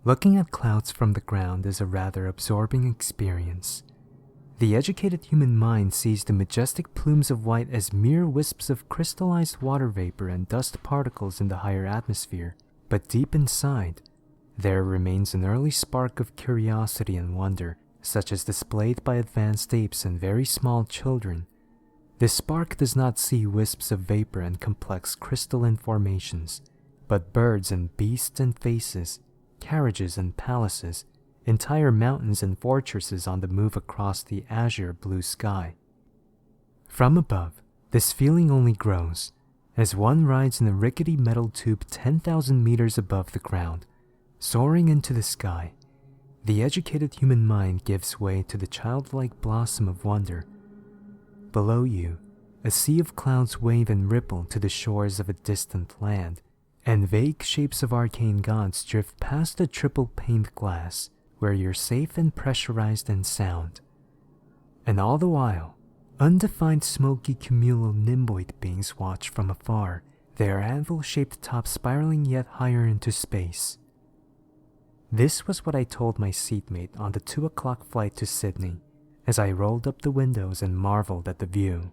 Looking at clouds from the ground is a rather absorbing experience. The educated human mind sees the majestic plumes of white as mere wisps of crystallized water vapor and dust particles in the higher atmosphere, but deep inside, there remains an early spark of curiosity and wonder, such as displayed by advanced apes and very small children. This spark does not see wisps of vapor and complex crystalline formations, but birds and beasts and faces, carriages and palaces, entire mountains and fortresses on the move across the azure blue sky. From above, this feeling only grows, as one rides in a rickety metal tube 10,000 meters above the ground, soaring into the sky. The educated human mind gives way to the childlike blossom of wonder. Below you, a sea of clouds wave and ripple to the shores of a distant land, and vague shapes of arcane gods drift past the triple-paned glass, where you're safe and pressurized and sound. And all the while, undefined smoky cumulo nimboid beings watch from afar, their anvil-shaped tops spiraling yet higher into space. This was what I told my seatmate on the 2 o'clock flight to Sydney, as I rolled up the windows and marveled at the view.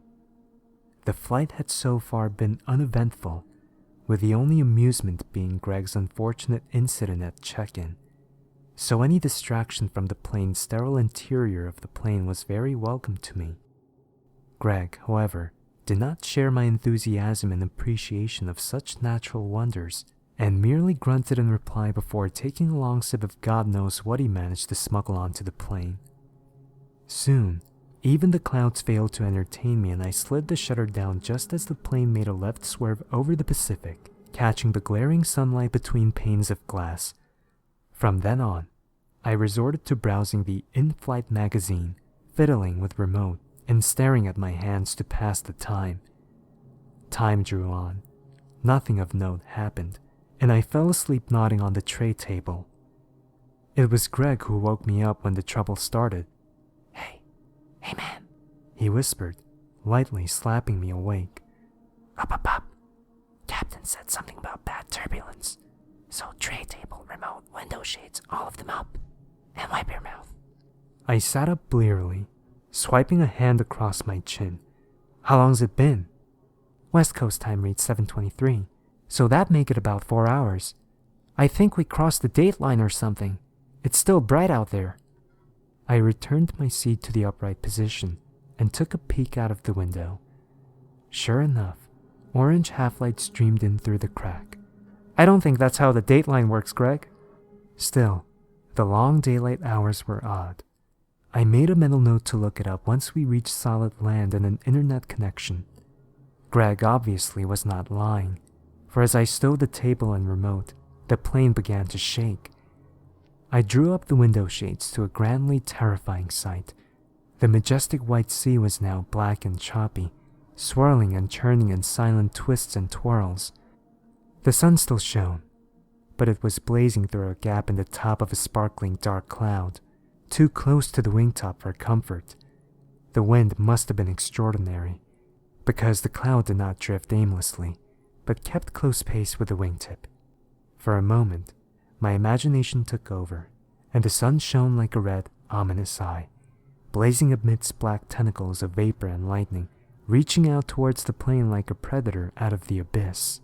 The flight had so far been uneventful, with the only amusement being Greg's unfortunate incident at check-in, so any distraction from the plain sterile interior of the plane was very welcome to me. Greg, however, did not share my enthusiasm and appreciation of such natural wonders, and merely grunted in reply before taking a long sip of God knows what he managed to smuggle onto the plane. Soon, even the clouds failed to entertain me, and I slid the shutter down just as the plane made a left swerve over the Pacific, catching the glaring sunlight between panes of glass. From then on, I resorted to browsing the in-flight magazine, fiddling with remote, and staring at my hands to pass the time. Time drew on. Nothing of note happened, and I fell asleep nodding on the tray table. It was Greg who woke me up when the trouble started. Hey man, he whispered, lightly slapping me awake. Up. Captain said something about bad turbulence. So tray table, remote, window shades, all of them up. And wipe your mouth. I sat up blearily, swiping a hand across my chin. How long's it been? West Coast time reads 7:23, so that make it about 4 hours. I think we crossed the dateline or something. It's still bright out there. I returned my seat to the upright position and took a peek out of the window. Sure enough, orange half-light streamed in through the crack. I don't think that's how the dateline works, Greg. Still, the long daylight hours were odd. I made a mental note to look it up once we reached solid land and an internet connection. Greg obviously was not lying, for as I stowed the table and remote, the plane began to shake. I drew up the window shades to a grandly terrifying sight. The majestic white sea was now black and choppy, swirling and churning in silent twists and twirls. The sun still shone, but it was blazing through a gap in the top of a sparkling dark cloud, too close to the wingtop for comfort. The wind must have been extraordinary, because the cloud did not drift aimlessly, but kept close pace with the wingtip. For a moment, my imagination took over, and the sun shone like a red, ominous eye, blazing amidst black tentacles of vapor and lightning, reaching out towards the plane like a predator out of the abyss.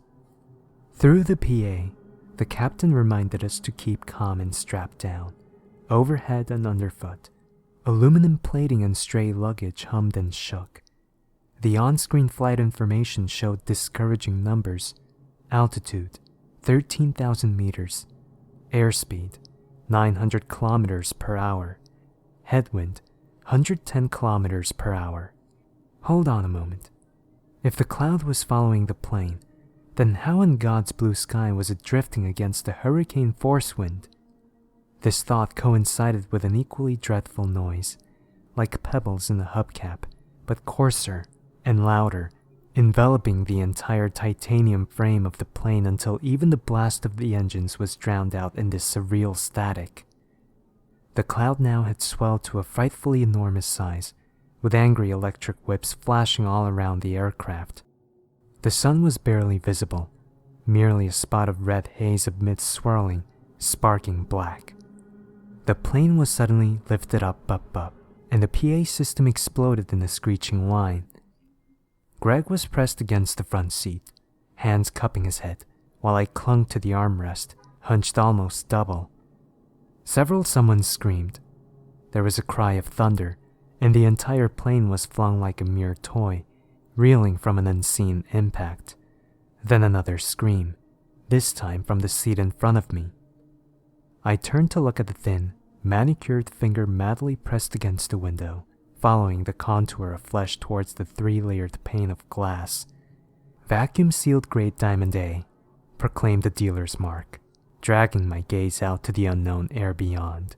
Through the PA, the captain reminded us to keep calm and strap down. Overhead and underfoot, aluminum plating and stray luggage hummed and shook. The on-screen flight information showed discouraging numbers. Altitude, 13,000 meters. Airspeed, 900 kilometers per hour. Headwind, 110 kilometers per hour. Hold on a moment. If the cloud was following the plane, then how in God's blue sky was it drifting against a hurricane force wind? This thought coincided with an equally dreadful noise, like pebbles in a hubcap, but coarser and louder, enveloping the entire titanium frame of the plane until even the blast of the engines was drowned out in this surreal static. The cloud now had swelled to a frightfully enormous size, with angry electric whips flashing all around the aircraft. The sun was barely visible, merely a spot of red haze amidst swirling, sparking black. The plane was suddenly lifted up, and the PA system exploded in a screeching whine. Greg was pressed against the front seat, hands cupping his head, while I clung to the armrest, hunched almost double. Several someones screamed. There was a cry of thunder, and the entire plane was flung like a mere toy, reeling from an unseen impact. Then another scream, this time from the seat in front of me. I turned to look at the thin, manicured finger madly pressed against the window, following the contour of flesh towards the 3-layered pane of glass. Vacuum-sealed Great Diamond A, proclaimed the dealer's mark, dragging my gaze out to the unknown air beyond.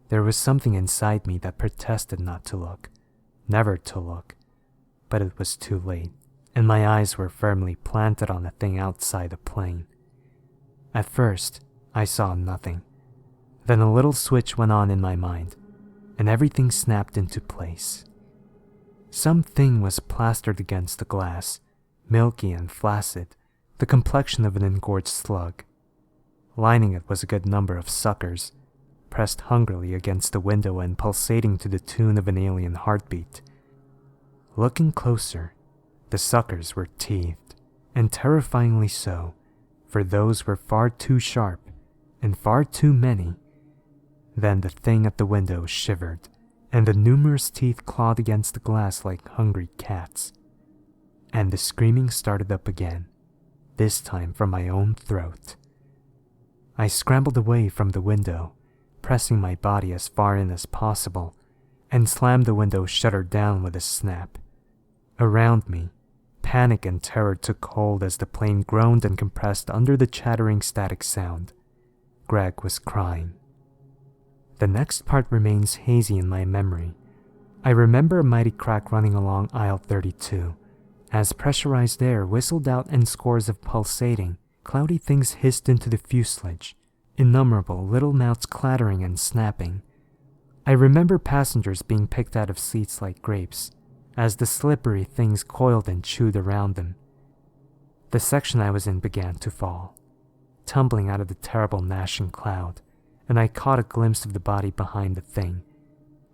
There was something inside me that protested not to look, never to look, but it was too late, and my eyes were firmly planted on the thing outside the plane. At first, I saw nothing. Then a little switch went on in my mind, and everything snapped into place. Something was plastered against the glass, milky and flaccid, the complexion of an engorged slug. Lining it was a good number of suckers, pressed hungrily against the window and pulsating to the tune of an alien heartbeat. Looking closer, the suckers were teethed, and terrifyingly so, for those were far too sharp, and far too many. Then the thing at the window shivered, and the numerous teeth clawed against the glass like hungry cats. And the screaming started up again, this time from my own throat. I scrambled away from the window, pressing my body as far in as possible, and slammed the window shutter down with a snap. Around me, panic and terror took hold as the plane groaned and compressed under the chattering static sound. Greg was crying. The next part remains hazy in my memory. I remember a mighty crack running along aisle 32, as pressurized air whistled out and scores of pulsating, cloudy things hissed into the fuselage, innumerable little mouths clattering and snapping. I remember passengers being picked out of seats like grapes, as the slippery things coiled and chewed around them. The section I was in began to fall, tumbling out of the terrible gnashing cloud, and I caught a glimpse of the body behind the thing,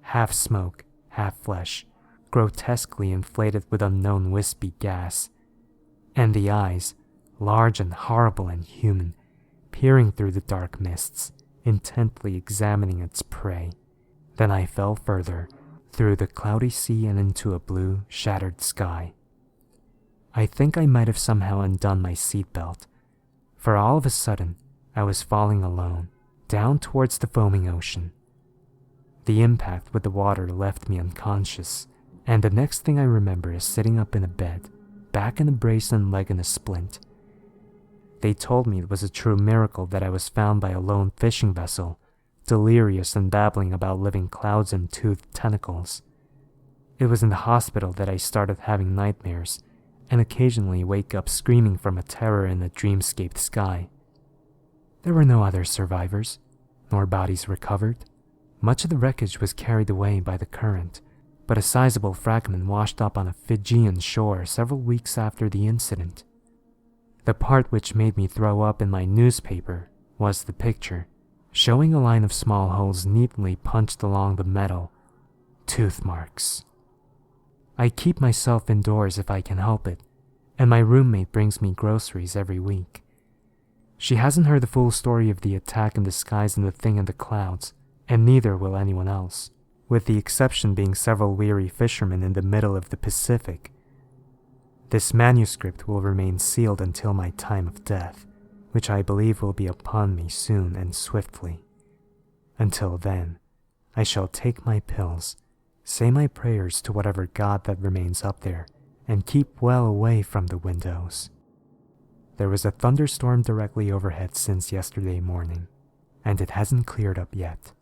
half smoke, half flesh, grotesquely inflated with unknown wispy gas, and the eyes, large and horrible and human, peering through the dark mists, intently examining its prey. Then I fell further, through the cloudy sea and into a blue, shattered sky. I think I might have somehow undone my seatbelt, for all of a sudden I was falling alone, down towards the foaming ocean. The impact with the water left me unconscious, and the next thing I remember is sitting up in a bed, back in a brace and leg in a splint. They told me it was a true miracle that I was found by a lone fishing vessel, delirious and babbling about living clouds and toothed tentacles. It was in the hospital that I started having nightmares, and occasionally wake up screaming from a terror in the dreamscaped sky. There were no other survivors, nor bodies recovered. Much of the wreckage was carried away by the current, but a sizable fragment washed up on a Fijian shore several weeks after the incident. The part which made me throw up in my newspaper was the picture, showing a line of small holes neatly punched along the metal. Tooth marks. I keep myself indoors if I can help it, and my roommate brings me groceries every week. She hasn't heard the full story of the attack in the skies and the thing in the clouds, and neither will anyone else, with the exception being several weary fishermen in the middle of the Pacific. This manuscript will remain sealed until my time of death, which I believe will be upon me soon and swiftly. Until then, I shall take my pills, say my prayers to whatever God that remains up there, and keep well away from the windows. There was a thunderstorm directly overhead since yesterday morning, and it hasn't cleared up yet.